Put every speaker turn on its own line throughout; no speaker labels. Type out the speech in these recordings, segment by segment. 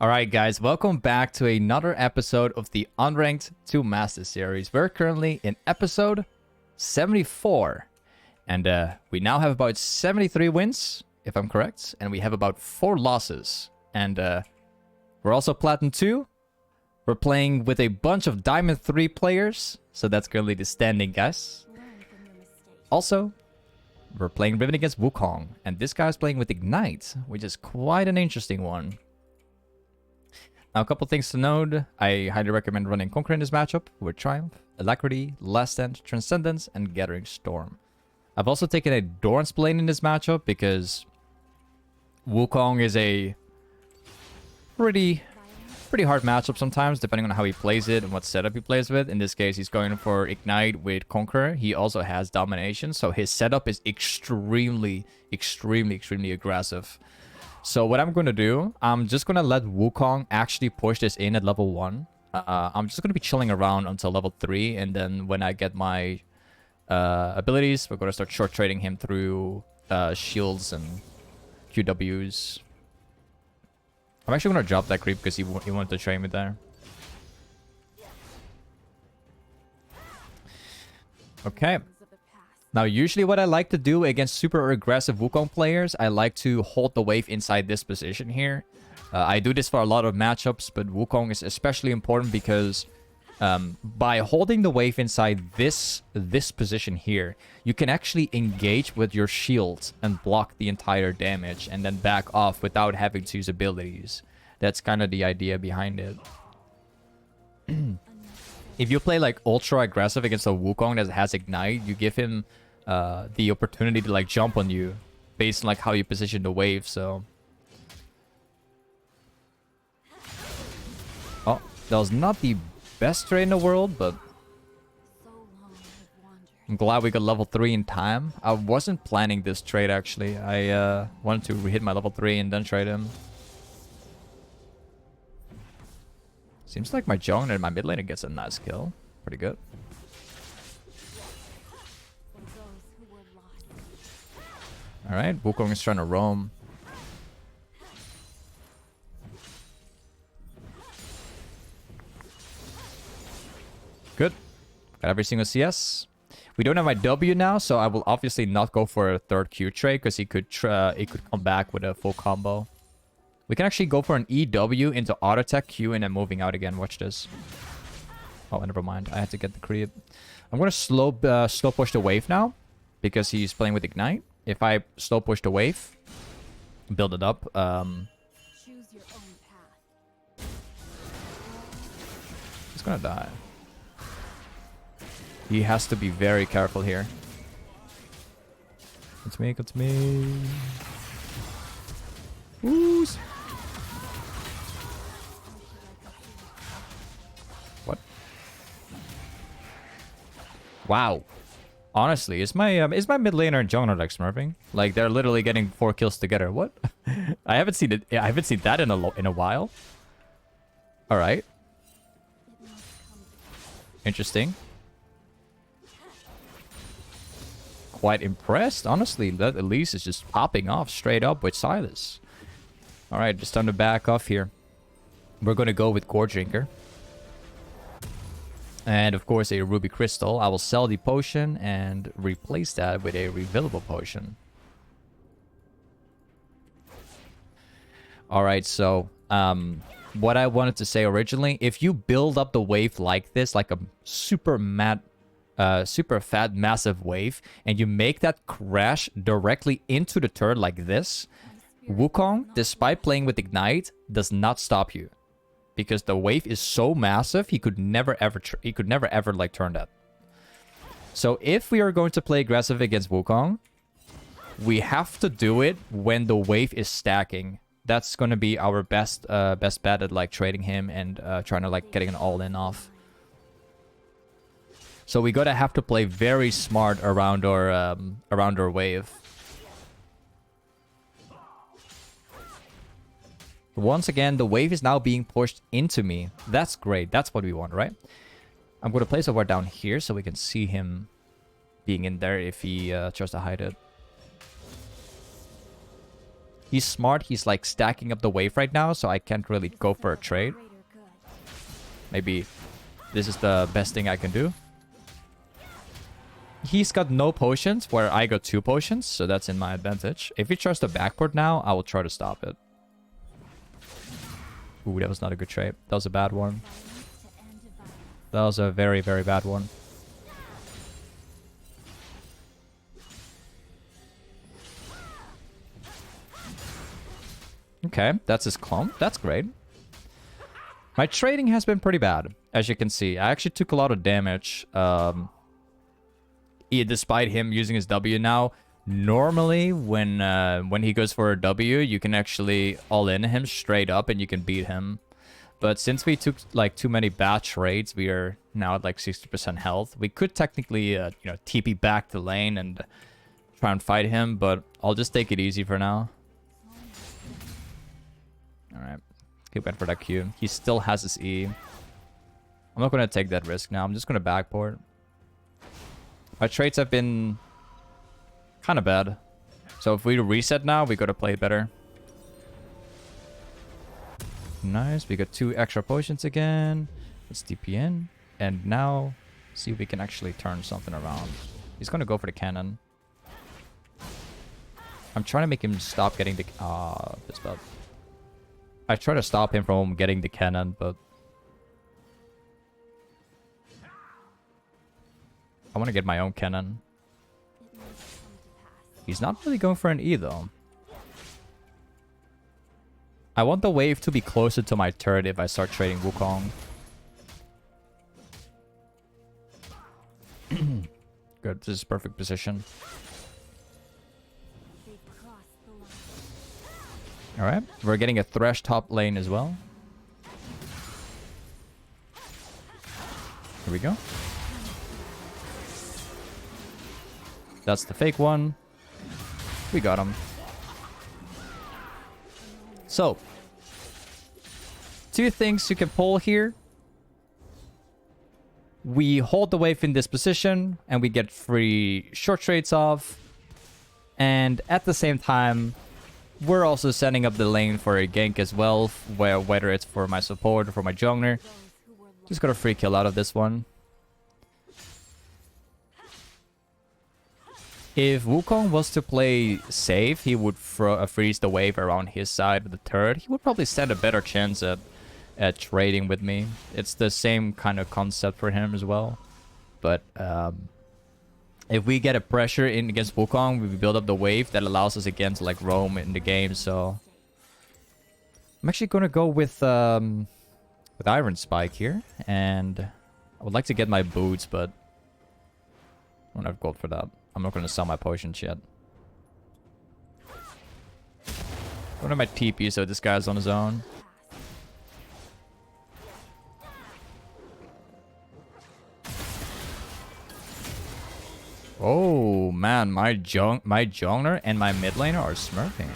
Alright guys, welcome back to another episode of the Unranked to Master series. We're currently in episode 74. And we now have about 73 wins, if I'm correct. And we have about 4 losses. And we're also Platinum 2. We're playing with a bunch of Diamond 3 players. So that's currently the standing, guys. Also, we're playing Riven against Wukong. And this guy's playing with Ignite, which is quite an interesting one. Now, a couple things to note. I highly recommend running Conqueror in this matchup with Triumph, Alacrity, Last Stand, Transcendence, and Gathering Storm. I've also taken a Doran's Blade in this matchup because Wukong is a pretty hard matchup sometimes, depending on how he plays it and what setup he plays with. In this case, he's going for Ignite with Conqueror. He also has Domination, so his setup is extremely aggressive. So what I'm going to do, I'm just going to let Wukong actually push this in at level 1. I'm just going to be chilling around until level 3. And then when I get my abilities, we're going to start short trading him through shields and QWs. I'm actually going to drop that creep because he wanted to train me there. Okay. Now, usually what I like to do against super aggressive Wukong players, I like to hold the wave inside this position here. I do this for a lot of matchups, but Wukong is especially important because by holding the wave inside this position here, you can actually engage with your shield and block the entire damage and then back off without having to use abilities. That's kind of the idea behind it. If you play like ultra aggressive against a Wukong that has Ignite, you give him the opportunity to like jump on you based on like how you position the wave. So, oh, that was not the best trade in the world, but I'm glad we got level 3 in time. I wasn't planning this trade actually. I wanted to hit my level 3 and then trade him. Seems like my jungler and my mid laner gets a nice kill. Pretty good. Alright, Wukong is trying to roam. Good. Got every single CS. We don't have my W now, so I will obviously not go for a third Q trade because he could come back with a full combo. We can actually go for an EW into auto attack Q and then moving out again. Watch this. Oh, never mind. I had to get the creep. I'm going to slow push the wave now because he's playing with Ignite. If I slow push the wave, build it up.
Choose your own path.
He's going to die. He has to be very careful here. It's me, it's me. Ooh. What? Wow. Honestly, is my mid laner and jungler like smurfing? Like they're literally getting 4 kills together. What? I haven't seen it. I haven't seen that in a while. All right. Interesting. Quite impressed, honestly. That Elise is just popping off straight up with Silas. All right, just time to back off here. We're gonna go with goredrinker. And of course a ruby crystal. I will sell the potion and replace that with a refillable potion. Alright, so what I wanted to say originally, if you build up the wave like this, like a super fat massive wave, and you make that crash directly into the turret like this, Wukong, despite playing with Ignite, does not stop you. Because the wave is so massive, he could never ever like turn that. So if we are going to play aggressive against Wukong, we have to do it when the wave is stacking. That's going to be our best bet at like trading him and trying to like getting an all-in off. So we gotta have to play very smart around our wave. Once again, the wave is now being pushed into me. That's great. That's what we want, right? I'm going to place a ward down here so we can see him being in there if he tries to hide it. He's smart. He's like stacking up the wave right now, so I can't really go for a trade.
Greater good.
Maybe this is the best thing I can do. He's got no potions, where I got 2 potions, so that's in my advantage. If he tries to backport now, I will try to stop it. Ooh, that was not a good trade. That was a bad one.
Violence to end violence.
That was a very, very bad one. Okay, that's his clump. That's great. My trading has been pretty bad, as you can see. I actually took a lot of damage. Despite him using his W now. Normally, when he goes for a W, you can actually all-in him straight up and you can beat him. But since we took like too many bad trades, we are now at like 60% health. We could technically, TP back to lane and try and fight him, but I'll just take it easy for now. Alright. He went for that Q. He still has his E. I'm not going to take that risk now. I'm just going to backport. My trades have been kind of bad. So if we reset now, we got to play better. Nice. We got 2 extra potions again. Let's TP in. And now, see if we can actually turn something around. He's going to go for the cannon. I'm trying to make him stop getting the... this bad. I try to stop him from getting the cannon, but... I want to get my own cannon.
It must come to pass.
He's not really going for an E, though. I want the wave to be closer to my turret if I start trading Wukong. Good, this is perfect position.
They've crossed the line.
Alright, we're getting a Thresh top lane as well. Here we go. That's the fake one. We got him. So, 2 things you can pull here. We hold the wave in this position, and we get free short trades off. And at the same time, we're also setting up the lane for a gank as well, whether it's for my support or for my jungler.
Those who were lost.
Just got a free kill out of this one. If Wukong was to play safe, he would freeze the wave around his side of the turret. He would probably stand a better chance at trading with me. It's the same kind of concept for him as well. But if we get a pressure in against Wukong, we build up the wave that allows us again to like roam in the game. So I'm actually gonna go with Iron Spike here, and I would like to get my boots, but I don't have gold for that. I'm not going to sell my potions yet. Go to my TP so this guy's on his own. Oh man, my jungler and my mid laner are smurfing.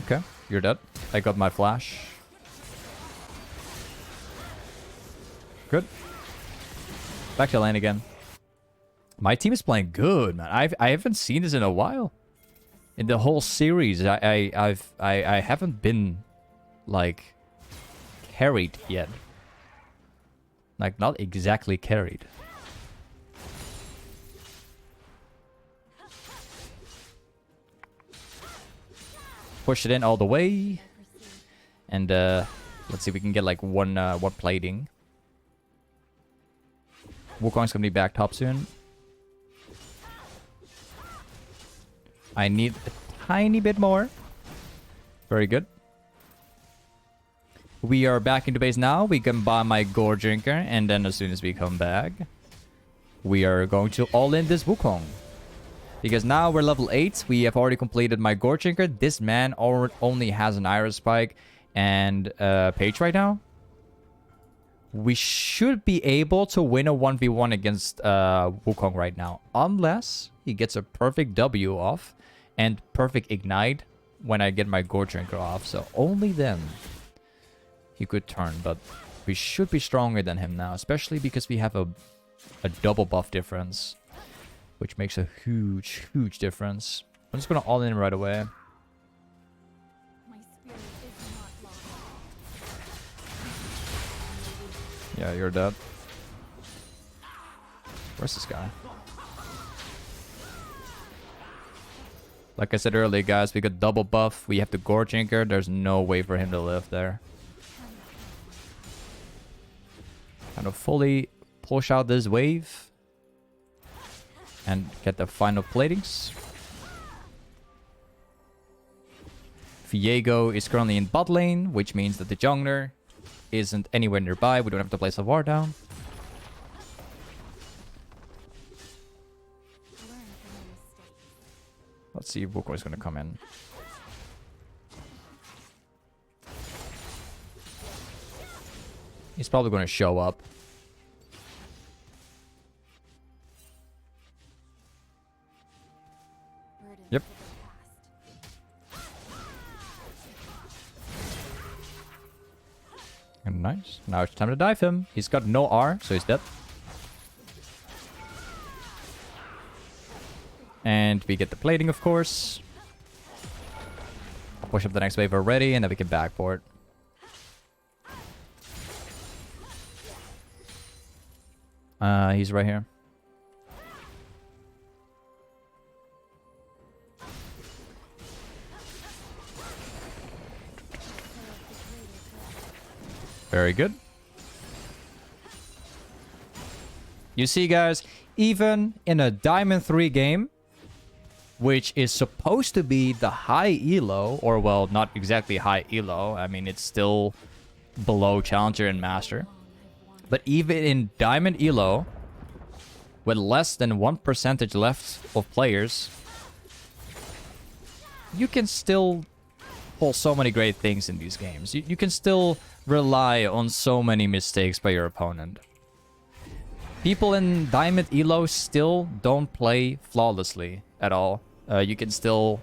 Okay, you're dead. I got my flash. Good. Back to lane again. My team is playing good, man. I haven't seen this in a while. In the whole series, I haven't been like carried yet. Like not exactly carried. Push it in all the way. And let's see if we can get like one plating. Wukong's gonna be back top soon. I need a tiny bit more. Very good. We are back into base now. We can buy my goredrinker, and then as soon as we come back, we are going to all in this Wukong. Because now we're level 8. We have already completed my goredrinker. This man only has an Iron Spike and Page right now. We should be able to win a 1v1 against Wukong right now. Unless he gets a perfect W off and perfect ignite when I get my goredrinker off. So only then he could turn. But We should be stronger than him now, especially because we have a double buff difference, which makes a huge, huge difference. I'm just gonna all in right away.
My spirit is not lost.
Yeah, you're dead. Where's this guy? Like I said earlier, guys, we got double buff. We have the goredrinker. There's no way for him to live there. Kind of fully push out this wave and get the final platings. Viego is currently in bot lane, which means that the jungler isn't anywhere nearby. We don't have to place a ward down.
Learn from your mistakes.
Let's see if Wukong is going to come in. He's probably going to show up.
Burdens
Yep.
of the past.
Nice. Now it's time to dive him. He's got no R, so he's dead. And we get the plating, of course. I'll push up the next wave already, and then we can backport. He's right here. Very good. You see, guys, even in a Diamond 3 game, which is supposed to be the high elo, or well, not exactly high elo. I mean, it's still below Challenger and Master. But even in Diamond elo, with less than 1% left of players, you can still pull so many great things in these games. You can still rely on so many mistakes by your opponent. People in Diamond elo still don't play flawlessly at all. You can still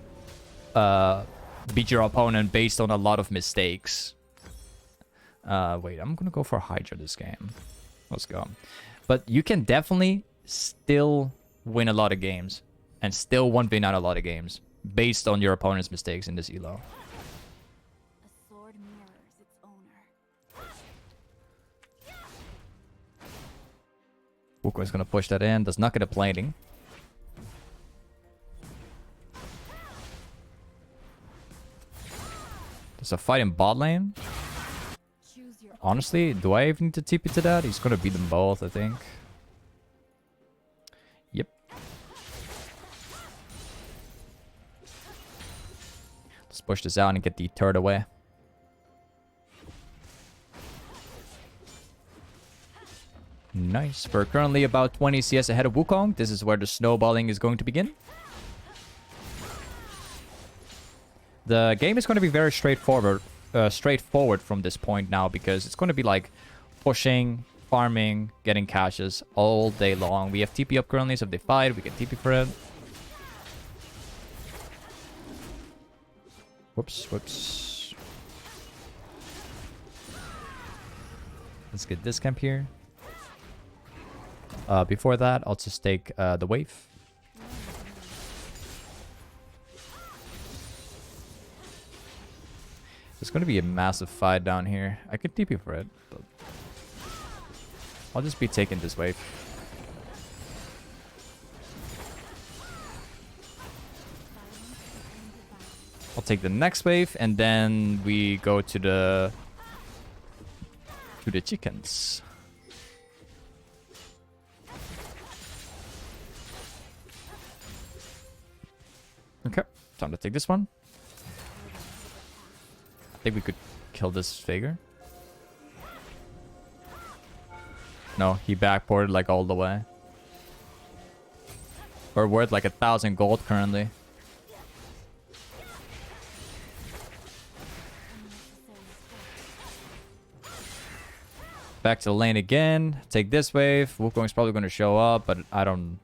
beat your opponent based on a lot of mistakes. Wait, I'm gonna go for Hydra this game. Let's go. But you can definitely still win a lot of games and still 1v9 a lot of games based on your opponent's mistakes in this elo.
A sword mirrors its owner.
Wukong is gonna push that in. Does not get a plating. There's a fight in bot lane.
Choose your
Honestly, do I even need to TP to that? He's gonna beat them both, I think. Yep. Let's push this out and get the turret away. Nice. We're currently about 20 CS ahead of Wukong. This is where the snowballing is going to begin. The game is going to be very straightforward from this point now, because it's going to be like pushing, farming, getting caches all day long. We have TP up currently, so if they fight, we can TP for it. Whoops. Let's get this camp here. Before that, I'll just take the wave. There's going to be a massive fight down here. I could TP for it, but I'll just be taking this wave. I'll take the next wave, and then we go to the chickens. Okay, time to take this one. I think we could kill this figure. No, he backported like all the way. We're worth like 1,000 gold currently. Back to the lane again. Take this wave. Wukong's probably going to show up, but I don't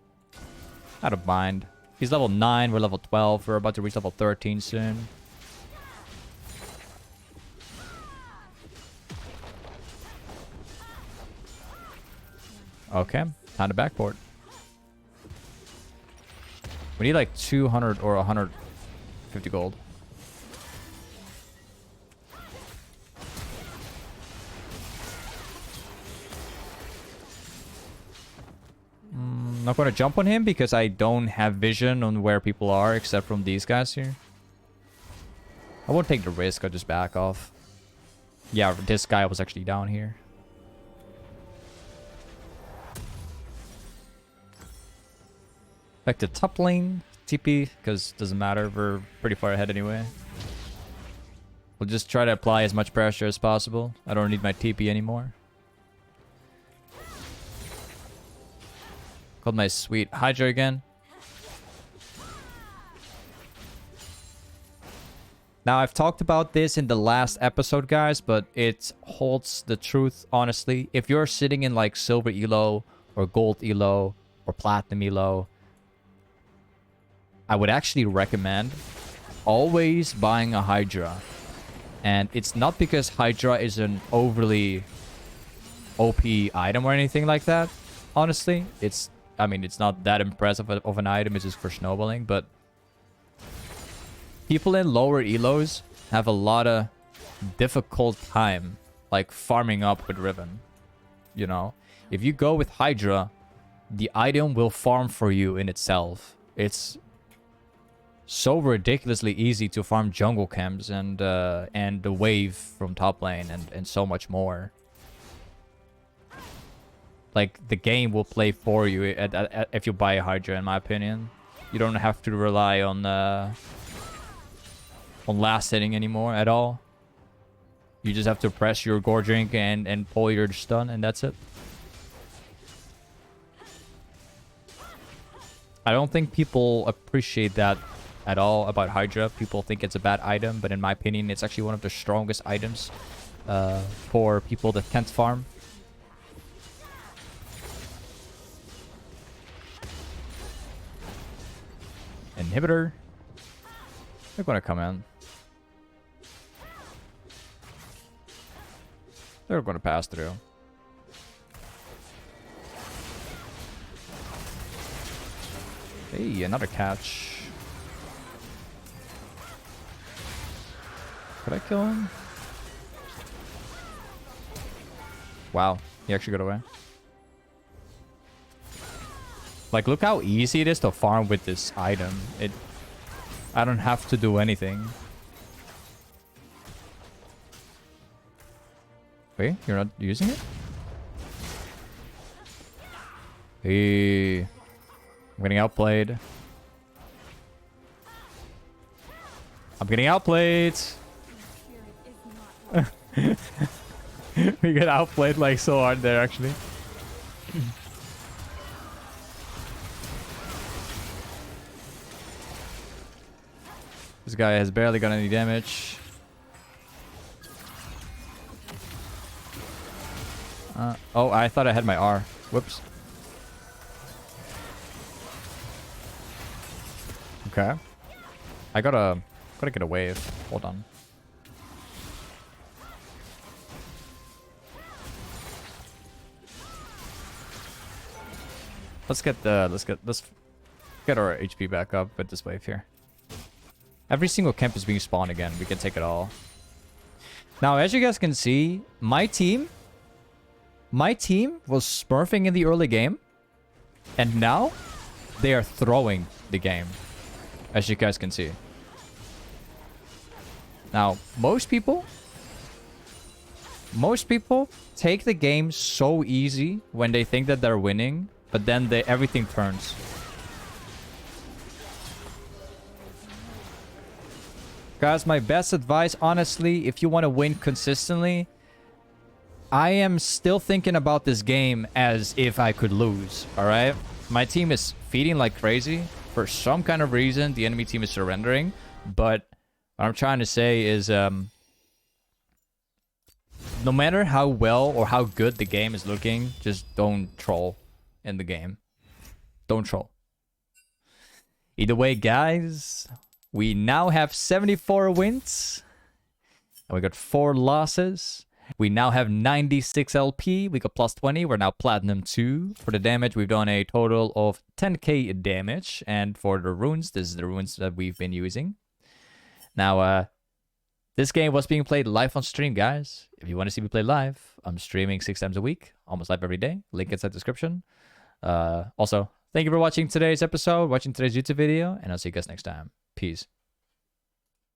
mind. He's level 9, we're level 12. We're about to reach level 13 soon. Okay, time to backboard. We need like 200 or 150 gold. Not going to jump on him because I don't have vision on where people are except from these guys here. I won't take the risk. I'll just back off. Yeah, this guy was actually down here. Back to top lane. TP, because it doesn't matter. We're pretty far ahead anyway. We'll just try to apply as much pressure as possible. I don't need my TP anymore. Called my sweet Hydra again. Now, I've talked about this in the last episode, guys, but it holds the truth, honestly. If you're sitting in like silver elo or gold elo or platinum elo, I would actually recommend always buying a Hydra. And it's not because Hydra is an overly OP item or anything like that. Honestly, I mean, it's not that impressive of an item. It's just for snowballing, but people in lower elos have a lot of difficult time like farming up with Riven. You know, if you go with Hydra, the item will farm for you in itself. It's so ridiculously easy to farm jungle camps and the wave from top lane and so much more. Like, the game will play for you if you buy a Hydra, in my opinion. You don't have to rely on last hitting anymore at all. You just have to press your goredrinker and pull your stun, and that's it. I don't think people appreciate that at all about Hydra. People think it's a bad item, but in my opinion, it's actually one of the strongest items for people that can't farm. Inhibitor. They're gonna come in. They're gonna pass through. Hey, another catch. Could I kill him? Wow, he actually got away. Like, look how easy it is to farm with this item. I don't have to do anything. Wait, you're not using it? Hey, I'm getting outplayed. I'm getting outplayed. We get outplayed like so hard there, actually. This guy has barely got any damage. Oh, I thought I had my R. Whoops. Okay. I gotta get a wave. Hold on. Let's get our HP back up with this wave here. Every single camp is being spawned again. We can take it all. Now, as you guys can see, my team was smurfing in the early game. And now, they are throwing the game. As you guys can see. Now, most people take the game so easy when they think that they're winning. But then everything turns. Guys, my best advice, honestly, if you want to win consistently, I am still thinking about this game as if I could lose, alright? My team is feeding like crazy. For some kind of reason, the enemy team is surrendering. But what I'm trying to say is, no matter how well or how good the game is looking, just don't troll in the game. Don't troll. Either way, guys, we now have 74 wins. And we got 4 losses. We now have 96 LP. We got plus 20. We're now platinum 2. For the damage, we've done a total of 10k damage. And for the runes, this is the runes that we've been using. Now, this game was being played live on stream, guys. If you want to see me play live, I'm streaming 6 times a week, almost live every day. Link inside the description. Also, thank you for watching today's episode, watching today's YouTube video, and I'll see you guys next time. Peace.